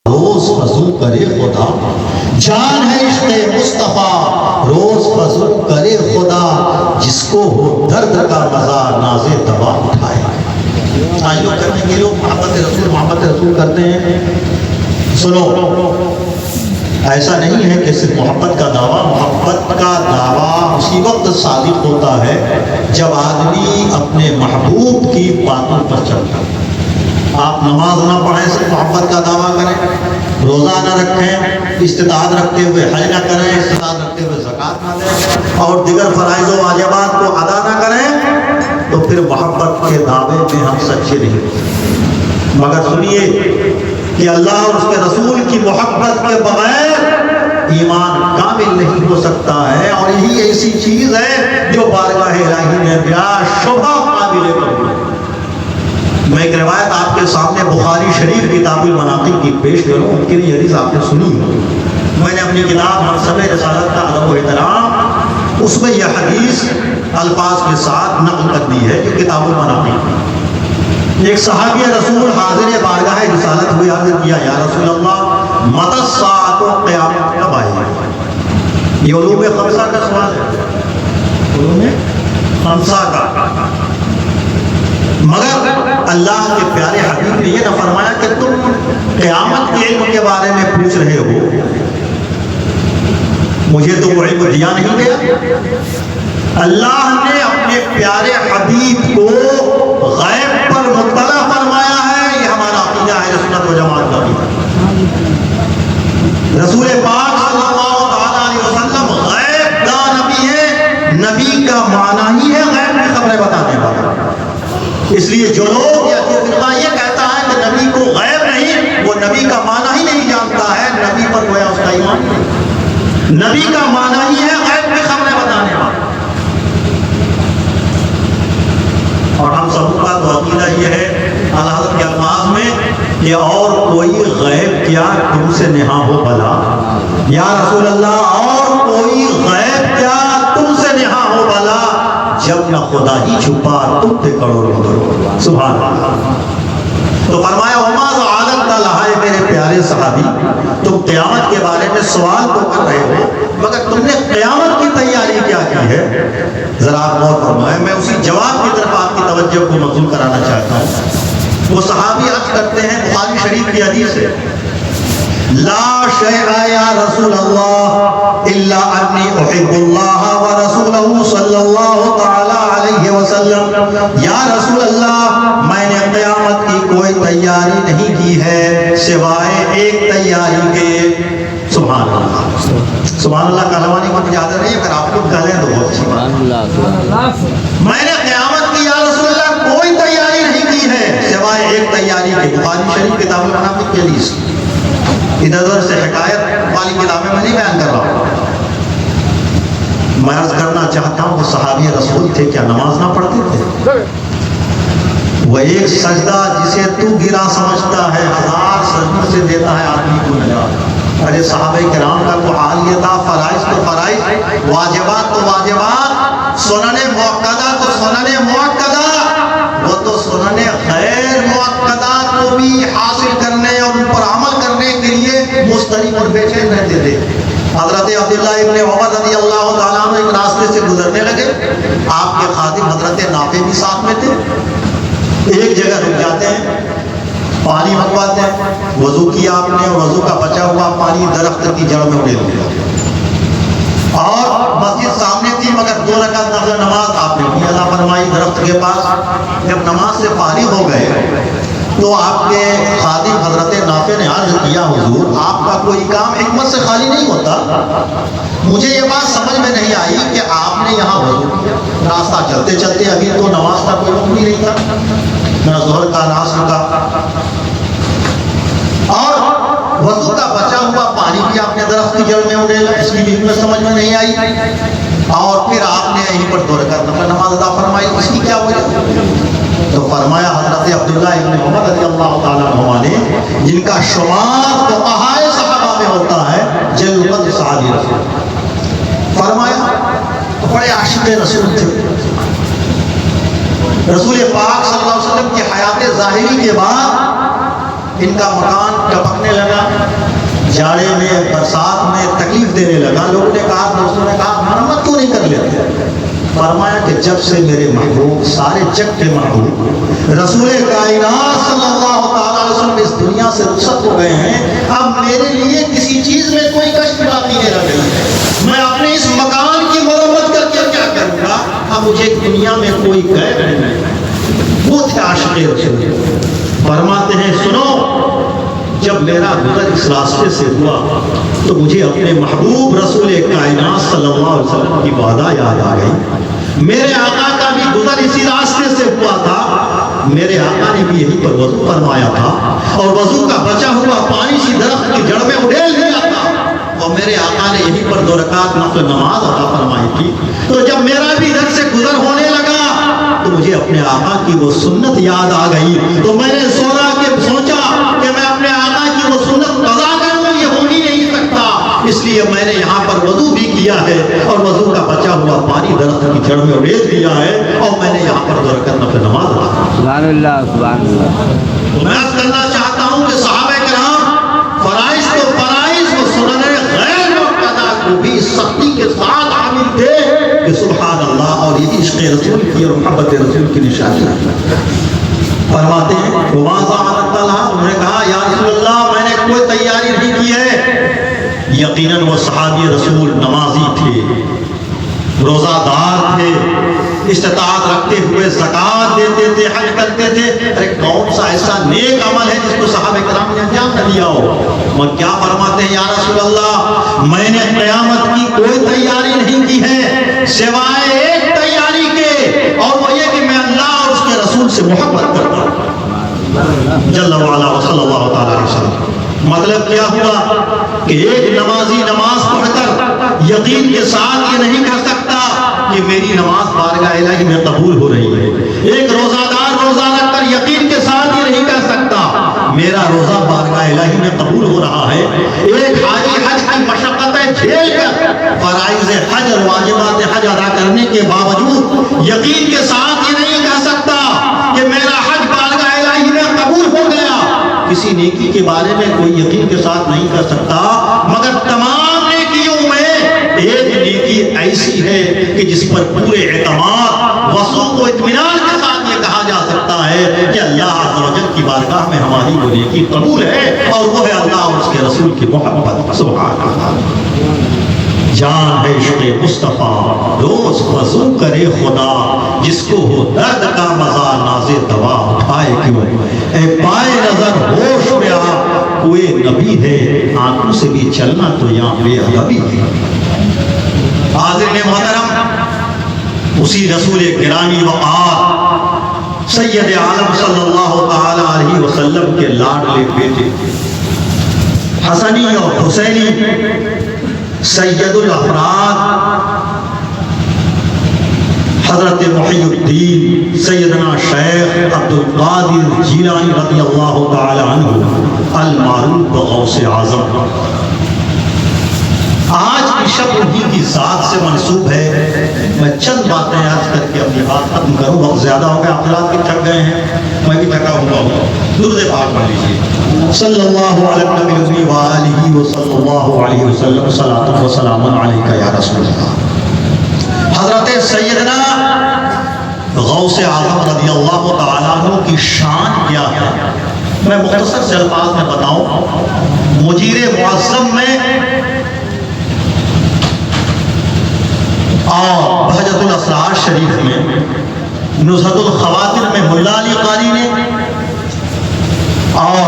روز وضو کرے خدا، جان ہے عشق مصطفیٰ روز وضو کرے خدا، جس کو ہو درد کا مزہ ناز دوا اٹھائے۔ آج لوگ کرنے کے لوگ محبت رسول کرتے ہیں۔ سنو، ایسا نہیں ہے کہ صرف محبت کا دعویٰ، محبت کا دعویٰ اسی وقت صادق ہوتا ہے جب آدمی اپنے محبوب کی باتوں پر چلتا ہے۔ آپ نماز نہ پڑھیں صرف محبت کا دعویٰ کریں، روزہ نہ رکھیں استطاعت رکھتے ہوئے، حج نہ کریں استطاعت رکھتے ہوئے، زکوٰۃ نہ دیں اور دیگر فرائض و واجبات کو ادا نہ کریں، تو پھر محبت کے دعوے میں ہم سچے نہیں ہوتے۔ مگر سنیے کہ اللہ اور اس کے رسول کی محبت کے بغیر ایمان کامل نہیں ہو سکتا ہے، اور یہی ایسی چیز ہے جو بارگاہ الہی میں بلا شبہ قابل قبول ہے۔ میں ایک روایت آپ کے سامنے بخاری شریف کتاب المناقب کی پیش کروں، ان کے لیے حدیث آپ نے سنی ہے۔ میں نے اپنی کتاب منصب رسالت کا ادب و احترام، اس میں یہ حدیث الفاظ کے ساتھ نقل کر دی ہے کہ کتاب المناقب۔ ایک صحابی رسول حاضر بارگاہ رسالت ہوئے، عرض کیا یا رسول اللہ متی الساعۃ، قیامت کب آئے گی؟ یہ علوم خمسہ کا سوال ہے، علوم خمسہ کا۔ مگر اللہ کے پیارے حبیب نے یہ نہ فرمایا کہ تم قیامت کے علم کے بارے میں پوچھ رہے ہو، مجھے تو وہ علم دیا نہیں گیا۔ اللہ نے اپنے پیارے حبیب کو غیب پر مطلع فرمایا ہے، یہ ہمارا عقیدہ ہے سنت و جماعت کا عقیدہ۔ رسول پاک صلی اللہ تعالیٰ علیہ وسلم غیب کا نبی ہے، نبی کا معنی ہی ہے غیب کی خبریں بتانے والا۔ اس لیے جو لوگ یا جو فرقہ یہ کہتا ہے کہ نبی کو غیب نہیں، وہ نبی کا معنی ہی نہیں جانتا ہے، نبی پر گویا اس کا ایمان نہیں۔ نبی کا معنی ہی ہے غیب کی خبریں بتانے والا۔ اور ہم سب کا تو عقیدہ یہ ہے اعلیٰ حضرت کے الفاظ میں کہ اور کوئی غیب کیا تم سے نہا ہو بھلا، یا رسول اللہ اور کوئی غیب کیا تم سے نہا ہو بھلا، جب نہ خدا ہی چھپا تم تھے کروڑوں کروڑ۔ سبحان اللہ۔ تو فرمایا وما عادت لہائے میرے پیارے صحابی، تم قیامت کے بارے میں سوال تو کر رہے ہو، مگر تم نے قیامت کی تیاری کیا کی ہے؟ ذرا آپ غور فرمائیں، میں اسی جواب کی طرف آپ کی توجہ کو مبذول کرانا چاہتا ہوں۔ وہ صحابی عرض کرتے ہیں، بخاری شریف کی حدیث ہے، لا شیء یا رسول اللہ الا انی احب اللہ ورسولہ صلی اللہ تعالی علیہ وسلم۔ یا رسول اللہ میں نے قیامت کی کوئی تیاری نہیں کی ہے سوائے ایک تیاری کے۔ سبحان اللہ، سبحان اللہ کا علمانی کو اجازت نہیں، اگر آپ لوگ کہہ لیں تو بہت اچھی بات۔ میں نے قیامت کی یا رسول اللہ کوئی تیاری نہیں کی ہے سوائے ایک تیاری کے۔ بخاری شریف کتاب المناقب کی حدیث، ادھر ادھر سے حکایت والی کتابیں میں نہیں بیان کر رہا ہوں۔ میں عرض کرنا چاہتا ہوں کہ صحابی رسول تھے، کیا نماز نہ پڑھتے تھے؟ وہ ایک سجدہ جسے تو گرا سمجھتا ہے، ہزار سجدوں سے دیتا ہے آدمی کو نجات۔ ارے صحابہ کرام کا تو حال یہ تھا، فرائض تو فرائض، واجبات تو واجبات، سنن مؤکدہ تو سنن مؤکدہ، وہ تو سنن غیر مؤکدات کو بھی حاصل کرنے اور ان پر عمل کرنے کے لیے مستعد اور بے چین رہتے تھے۔ حضرت عبداللہ ابن عمر رضی اللہ تعالیٰ عنہ ایک راستے سے گزرنے لگے، آپ کے خادم حضرت نافع بھی ساتھ میں تھے۔ ایک جگہ رک جاتے ہیں، پانی منگواتے ہیں، وضو کیا آپ نے اور وضو کا بچا ہوا پانی درخت کی جڑ میں اڑیل دیا، اور مسجد سامنے تھی مگر 2 رکعت نفل نماز آپ نے بھی ادا فرمائی درخت کے پاس۔ جب نماز سے فارغ ہو گئے تو آپ کے خادم حضرت نافع نے عرض کیا حضور آپ کا کوئی کام حکمت سے خالی نہیں ہوتا، مجھے یہ بات سمجھ میں نہیں آئی کہ آپ نے یہاں وضو کیا، راستہ چلتے چلتے ابھی تو نماز کا کوئی وقت بھی نہیں تھا، نہ ظہر کا نہ عصر کا، اور وضو کا بچا ہوا پانی بھی آپ نے درخت کی جڑ میں اڑیلا، اس کی بھی حکمت سمجھ میں نہیں آئی، اور پھر آپ نے یہیں پر 2 رکعت نفل نماز ادا فرمائی، اس کی کیا وجہ؟ تو فرمایا حضرت عبداللہ ابن عمر رضی اللہ تعالیٰ عنہ نے، جن کا شمار فقہائے صحابہ میں ہوتا ہے، جل قدر صحابی رسول، فرمایا بڑے عاشق رسول تھے، رسول پاک صلی اللہ علیہ وسلم کی حیات ظاہری کے بعد ان کا مکان ٹپکنے لگا، جاڑے میں برسات میں تکلیف دینے لگا، لوگوں نے کہا، دوستوں نے کہا مرمت کیوں نہیں کر لیتے؟ فرمایا کہ جب سے میرے محبوب، سارے جگ کے محبوب رسول کائنات صلی اللہ تعالیٰ علیہ وسلم اس دنیا سے رخصت ہو گئے ہیں، اب میرے لیے کسی چیز میں کوئی کشٹ باقی نہیں رہ گئی ہے۔ میں اپنے اس مکان کی مرمت کر کے کیا کروں گا؟ اب مجھے دنیا میں کوئی قید نہیں ہے۔ وہ تھے عاشق رسول، فرماتے ہیں سنو، جب میرا گزر اس راستے سے ہوا تو مجھے اپنے محبوب رسول کائنات صلی اللہ علیہ وسلم کی وعدہ یاد آ گئی۔ میرے آقا کا بھی گزر اسی راستے سے ہوا تھا، میرے آقا نے بھی یہی پر وضو فرمایا تھا، اور وضو کا بچا ہوا پانی سی درخت کی جڑ میں اڑیل دیا تھا، اور میرے آقا نے یہی پر 2 رکعت نفل نماز عطا فرمائی تھی۔ تو جب میرا بھی ادھر سے گزر ہونے لگا تو مجھے اپنے آقا کی وہ سنت یاد آ گئی، تو میں نے سوچا کہ میں اپنے آقا کی وہ سنت قضا کروں، یہ ہو ہی نہیں سکتا، اس لیے میں نے یہاں پر وضو بھی کیا ہے، اور وضو کا بچا ہوا پانی درخت کی جڑ میں اڑیل دیا ہے، اور میں نے یہاں پر 2 رکعت نفل نماز ادا کی۔ سبحان اللہ، سبحان اللہ۔ تو میں عرض کرنا چاہتا ہوں کہ صحابہ کرام فرائض تو فرائض، وہ سنن غیر مقتضا کو بھی سختی کے ساتھ عامل تھے کہ سبحان اللہ، اور یہ عشق رسول کی اور محبت رسول کی نشانی ہے۔ فرماتے ہیں انہوں نے کہا یا رسول اللہ میں نے کوئی تیاری نہیں کی ہے۔ یقیناً وہ صحابی رسول نمازی تھے، روزہ دار تھے، استطاعت رکھتے ہوئے زکوٰۃ دیتے تھے، حج کرتے تھے۔ ارے کون سا ایسا نیک عمل ہے جس کو صحابہ کرام نے انجام نہ دیا ہو؟ اور کیا فرماتے ہیں یا رسول اللہ میں نے قیامت کی کوئی تیاری نہیں کی ہے سوائے ایک تیاری کے، اور وہ یہ کہ میں اللہ اور اس کے رسول سے محبت کرتا ہوں جل وعلا صلی اللہ تعالیٰ علیہ وسلم۔ مطلب کیا ہوا کہ ایک نمازی نماز پڑھ کر یقین کے ساتھ یہ نہیں کہہ سکتا کہ میری نماز بارگاہ الہی میں قبول ہو رہی ہے۔ ایک روزہ دار روزہ رکھ کر یقین کے ساتھ یہ نہیں کہہ سکتا میرا روزہ بارگاہ الہی میں قبول ہو رہا ہے۔ ایک حاجی حج کی مشقتیں جھیل کر فرائض حج اور واجبات حج ادا کرنے کے باوجود یقین کے ساتھ یہ نہیں کہہ سکتا کہ میرا حج بارگاہ الہی میں قبول ہو گیا۔ کسی نیکی کے بارے میں کوئی یقین کے ساتھ نہیں کر سکتا، مگر تمام نیکیوں میں ایک نیکی ایسی ہے کہ جس پر پورے اعتماد، وثوق و اطمینان کے ساتھ یہ کہا جا سکتا ہے کہ اللہ عز و جل کی بارگاہ میں ہماری وہ نیکی قبول ہے، اور وہ ہے اللہ اور اس کے رسول کی محبت۔ سبحان اللہ۔ جان ہے عشق مصطفیٰ روز وضو کرے خدا، جس کو ہو درد کا مزہ ناز دوا اٹھائے کیوں، اے پائے نظر ہوش میں آپ کوئی نبی ہے، آنکھوں سے بھی چلنا تو یہاں بے ادبی ہے۔ حاضرین محترم، اسی رسول گرامی وقار سید عالم صلی اللہ تعالی علیہ وسلم کے لاڈلے بیٹے حسنی اور حسینی سید الافراد حضرت محی الدین سیدنا شیخ عبد القادر جیلانی رضی اللہ تعالی عنہ المعروف بغوث اعظم، آج کی شب انہی کی ذات سے منسوب ہے۔ میں چند باتیں عرض کر کے اپنی بات ختم کروں، وقت زیادہ ہو گیا، آپ حضرات بھی تھک گئے ہیں، میں بھی تھکا ہوا ہوں۔ درود پاک پڑھ لیجیے، صلی اللہ علیہ وسلم وآلہ وصلی اللہ علیہ وسلم، صلاۃ و سلام علیک یا رسول اللہ۔ حضرت سیدنا غوث اعظم رضی اللہ تعالیٰ عنہ کی شان کیا ہے، میں مختصر سے الفاظ میں بتاؤں۔ مجیر معظم میں اور بہجت الاسرار شریف میں، نزہت الخواطر میں ملا علی قاری نے، اور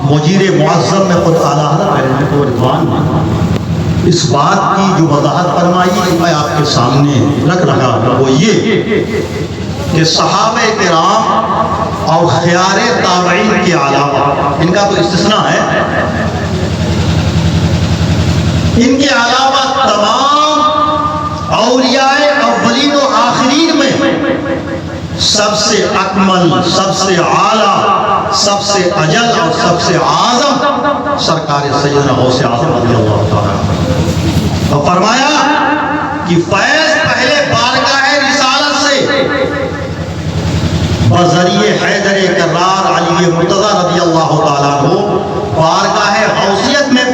مجیر معظم میں خود اعلیٰ حضرت رحمۃ رضوان نے اس بات کی جو وضاحت فرمائی میں آپ کے سامنے رکھ رہا ہوں، وہ یہ کہ صحابہ کرام اور خیار تابعین کے علاوہ، ان کا تو استثناء ہے، ان کے علاوہ تمام اولیاء اولین و آخرین میں سب سے اکمل، سب سے اعلیٰ، سب سے اجل اور سب سے اعظم سرکار سیدنا غوث اعظم رضی اللہ تعالیٰ عنہ۔ اور فرمایا کہ فیض پہلے بارگاہ رسالت سے بذریعہ حیدر کرار علی مرتضی رضی اللہ تعالیٰ عنہ بارگاہ غوثیت میں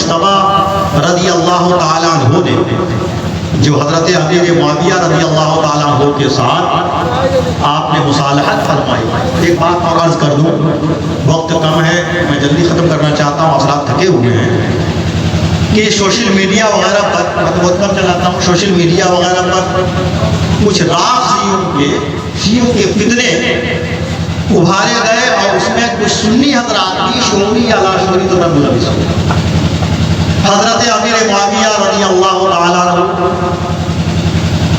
مجتبی رضی اللہ تعالیٰ عنہ نے، جو حضرت امیر معاویہ رضی اللہ تعالیٰ عنہ کے ساتھ آپ نے مصالحت فرمائی۔ ایک بات اور عرض کر دوں، وقت کم ہے، میں جلدی ختم کرنا چاہتا ہوں، حضرات تھکے ہوئے ہیں، کہ سوشل میڈیا وغیرہ پر، میں تو بہت کم چلاتا ہوں، سوشل میڈیا وغیرہ پر کچھ شیعوں کے فتنے ابھارے گئے، اور اس میں کچھ سنی حضرات کی شعوری یا لاشعوری طور پر ملوث ہوئے۔ حضرت امیر معاویہ رضی اللہ تعالیٰ عنہ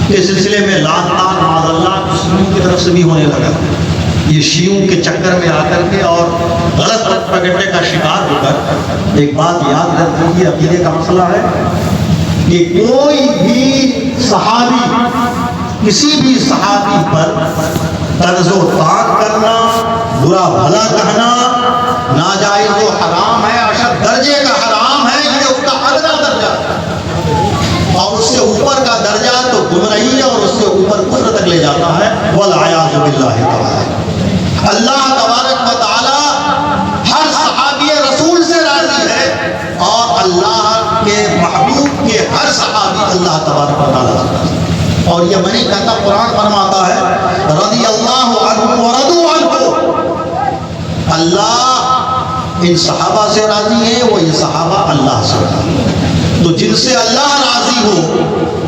کے سلسلے میں لعن معاذ اللہ سنیوں کی طرف سے بھی ہونے لگا۔ یہ شیعوں کے چکر میں آ کر کے اور غلط پروپیگنڈے کا شکار ہو کر، ایک بات یاد رکھ لیجیے، عقیدے کا مسئلہ ہے کہ کوئی بھی صحابی، کسی بھی صحابی پر طرز و طاق کرنا، برا بھلا کہنا ناجائز و حرام ہے، اشد درجے کا حرام ہے، یہ اس کا ادنا درجہ ہے، اور اس سے اوپر کا درجہ تو گمراہی ہے، اور اس سے اوپر کفر تک لے جاتا ہے۔ والعیاذ باللہ تعالی۔ اللہ تبارک و تعالی ہر صحابی رسول سے راضی ہے، اور اللہ کے محبوب کے ہر صحابی اللہ تبارک و تعالی سے راضی ہے۔ اور یہ میں نہیں کہتا، قرآن فرماتا ہے رضی اللہ عنہ ورضوا عنہ، اللہ ان صحابہ سے راضی ہے، وہ یہ صحابہ اللہ سے راضی ہے۔ تو جن سے اللہ راضی ہو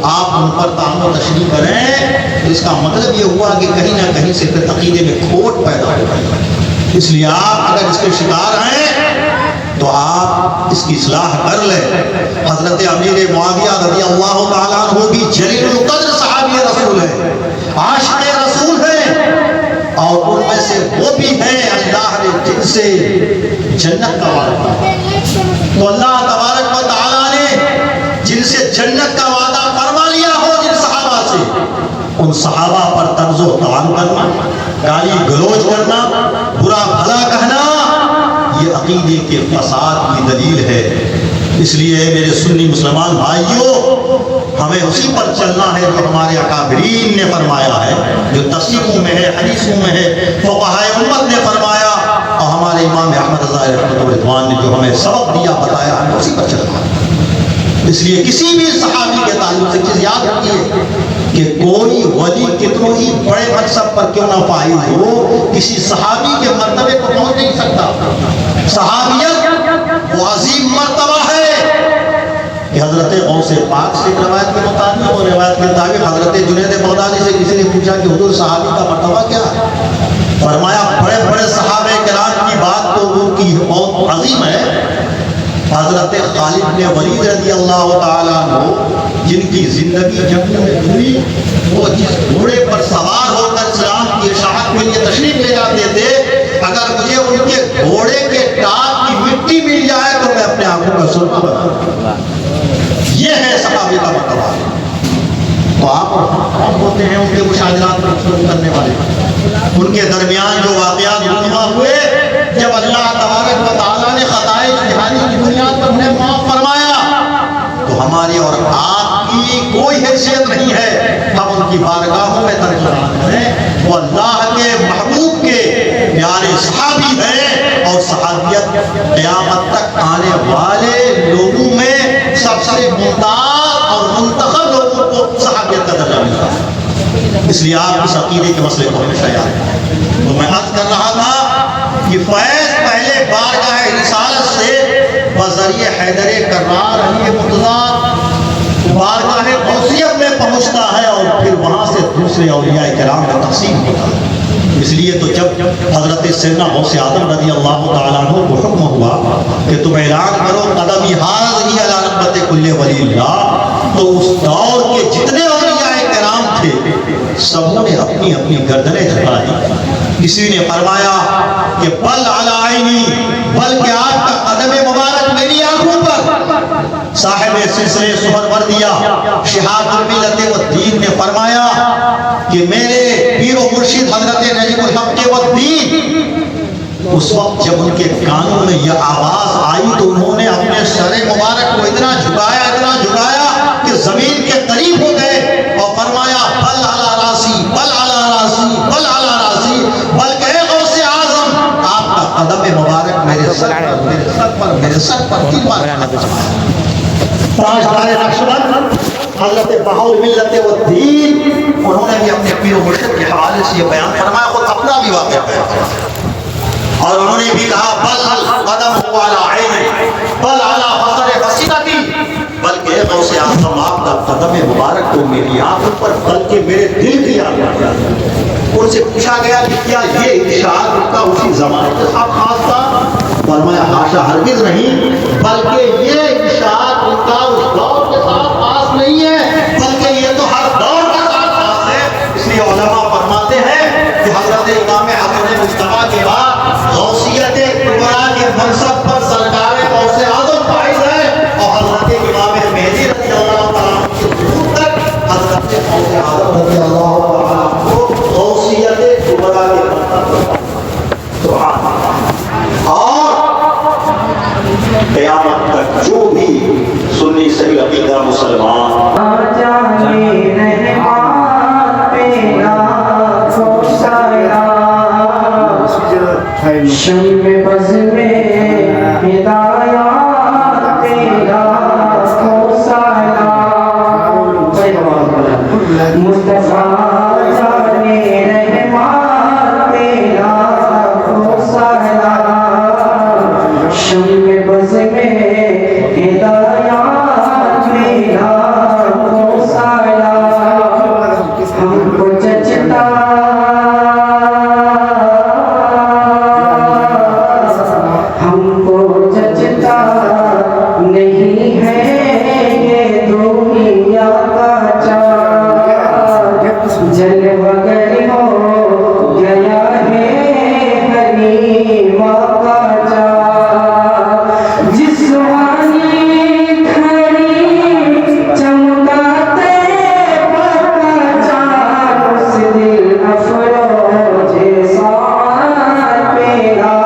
آپ ان پر تعامل و تشریح کریں، اس کا مطلب یہ ہوا کہ کہیں نہ کہیں سے پھر عقیدے میں کھوٹ پیدا ہو گئی۔ اس لیے آپ اگر اس کے شکار ہیں تو آپ اس کی اصلاح کر لیں۔ حضرت امیر معاویہ رضی اللہ تعالیٰ عنہ بھی جلیل القدر صحابی رسول ہے، عاشق رسول ہے، اور ان میں سے وہ بھی ہیں اللہ نے جن سے جنت کا وعدہ کیا۔ تو اللہ تبارک و تعالیٰ نے جن سے جنت کا وعدہ فرما لیا ہو، جن صحابہ سے، ان صحابہ پر طرز و طعن کرنا، گالی گلوچ کرنا، برا بھلا کہنا، یہ عقیدے کے فساد کی دلیل ہے۔ اس لیے میرے سنی مسلمان بھائیوں، ہمیں اسی پر چلنا ہے جو ہمارے اکابرین نے فرمایا ہے، جو تفسیروں میں ہے، حدیثوں میں ہے، فقہائے امت نے فرمایا، اور ہمارے امام احمد رضا رحمۃ اللہ رضوان نے جو ہمیں سبق دیا، بتایا، ہمیں اسی پر چلنا ہے۔ اس لیے کسی بھی صحابی کے تعلق سے چیز یاد رکھیے کہ کوئی ولی کتنوں ہی بڑے منصب پر کیوں نہ فائز ہو، کسی صحابی کے مرتبے کو پہنچ نہیں سکتا۔ صحابیت وہ عظیم مرتبہ ہے کہ حضرت غوث پاک سے روایت کے مطابق، اور روایت کے مطابق حضرت جنید بغدادی سے کسی نے پوچھا کہ حضور صحابی کا مرتبہ کیا ہے؟ فرمایا بڑے بڑے صحابہ کرام کی بات تو ان کی بہت عظیم ہے۔ حضرت خالد بن ولید رضی اللہ تعالیٰ عنہ جن کی زندگی جنگوں میں ہوئی، وہ جس گھوڑے پر سوار ہو کر اسلام کی اشاعت کے لیے تشریف لے جاتے تھے، اگر مجھے ان کے گھوڑے کے ٹاپ کی مٹی مل جائے تو میں اپنے آنکھوں کا سرخ بنا۔ یہ ہے صحابہ کا مرتبہ۔ تو آپ کون ہوتے ہیں ان کے مشاہدات پر خبر کرنے والے؟ ان کے درمیان جو واقعات رونما ہوئے، جب اللہ تبارک و تعالیٰ نے خطائے اجتہادی کی بنیاد پر انہیں معاف فرمایا، تو ہماری اور آپ کی کوئی حیثیت نہیں ہے ہم ان کی بارگاہوں میں ترجمہ کریں۔ وہ اللہ کے محبوب کے پیارے صحابی ہیں، اور صحابیت قیامت تک آنے والے لوگوں میں سب سے ممتاز اور منتخب لوگوں کو صحابیت کا درجہ ملتا ہے۔ اس لیے آپ اس عقیدے کے مسئلے کو ہمیشہ یاد رکھیں۔ تو میں عرض کر رہا تھا کہ فیض پہلے بارگاہ رسالت سے بذریعہ حیدر کرار علی مرتضیٰ بارگاہ غوثیت میں پہنچتا ہے، اور پھر وہاں سے دوسرے اولیاء کرام میں تقسیم ہوتا ہے۔ اس لیے تو جب حضرت سیدنا غوث اعظم رضی اللہ تعالیٰ عنہ کو حکم ہوا کہ تم اعلان کرو قدم حاضری علی رغبت کل ولی اللہ، تو اس دور کے جتنے اولیاء کرام تھے سبوں نے اپنی اپنی گردنیں جھکا دی۔ کسی نے فرمایا کہ بل علی عینی، بلکہ آپ کا قدم مبارک میری آنکھوں پر۔ صاحب سلسلے سہروردیہ شہاب الملت والدین نے فرمایا کہ میرے پیر و مرشد حضرت نجم الحق والدین، اس وقت جب ان کے کانوں میں یہ آواز آئی تو انہوں نے اپنے سر مبارک کو اتنا جھکایا کہ زمین کے قریب ہو گئے، اور فرمایا بل علی راسی، بل علی راسی، بل علی راسی، بلکہ اے غوث اعظم آپ کا قدم مبارک میرے سر پر پر 3 بار تاجدار نقشبند حضرت بہاؤل ملت و دین، انہوں نے بھی اپنے پیر و مرشد کے حوالے سے یہ بیان فرمایا، خود اپنا بھی واقعہ بیان فرمایا، اور انہوں نے بھی کہا بل قدم علی عین بل علی بصر بصیرتی، بلکہ غوث اعظم آپ کا قدم مبارک تو میری آنکھوں پر بلکہ میرے دل کی آنکھوں پر۔ ان سے پوچھا گیا کہ کیا یہ ارشاد ان کا اسی زمانے کے ساتھ خاص تھا؟ فرمایا حاشا ہرگز نہیں، بلکہ یہ ارشاد ان کا اس دور کے ساتھ خاص نہیں ہے، بلکہ یہ تو ہر دور کے ساتھ خاص ہے۔ اس لیے علماء فرماتے ہیں کہ حضرت امام حسن مصطفیٰ کے بعد غوثیت کبریٰ کے منصب پر سرکار غوث اعظم فائز ہے، اور حضرت امام مہدی رضی اللہ تعالیٰ عنہ کے ظہور تک حضرت غوث اعظم رضی اللہ تعالیٰ عنہ کو غوثیت کبریٰ کے منصب پر سبحان اللہ۔ اور قیامت تک جو بھی سنی صحیح عقیدہ مسلمان شم بز میں ہدایات تیرا کو سایہ مصطفیٰ جانے رحمان تیرا کو سایہ شم بز میں ہدایات تیرا کو سایہ ہم کو جچتا نہیں ہے یہ دنیا کا چاند، جل وگر ہو گیا ہے حلیمہ کا چاند، جس وانی کھڑی چمکاتے کا چاند، اس دل افروج سان پیرا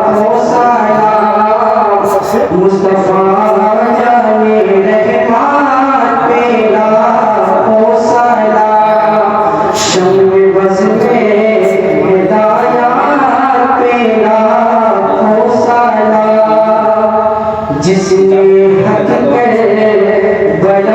ہو سایہ مصطفیٰ جانے رحمان پیلا ہو سایہ شم بز میں ہدایات پیلا ہو سایہ جس نے حق کر بلا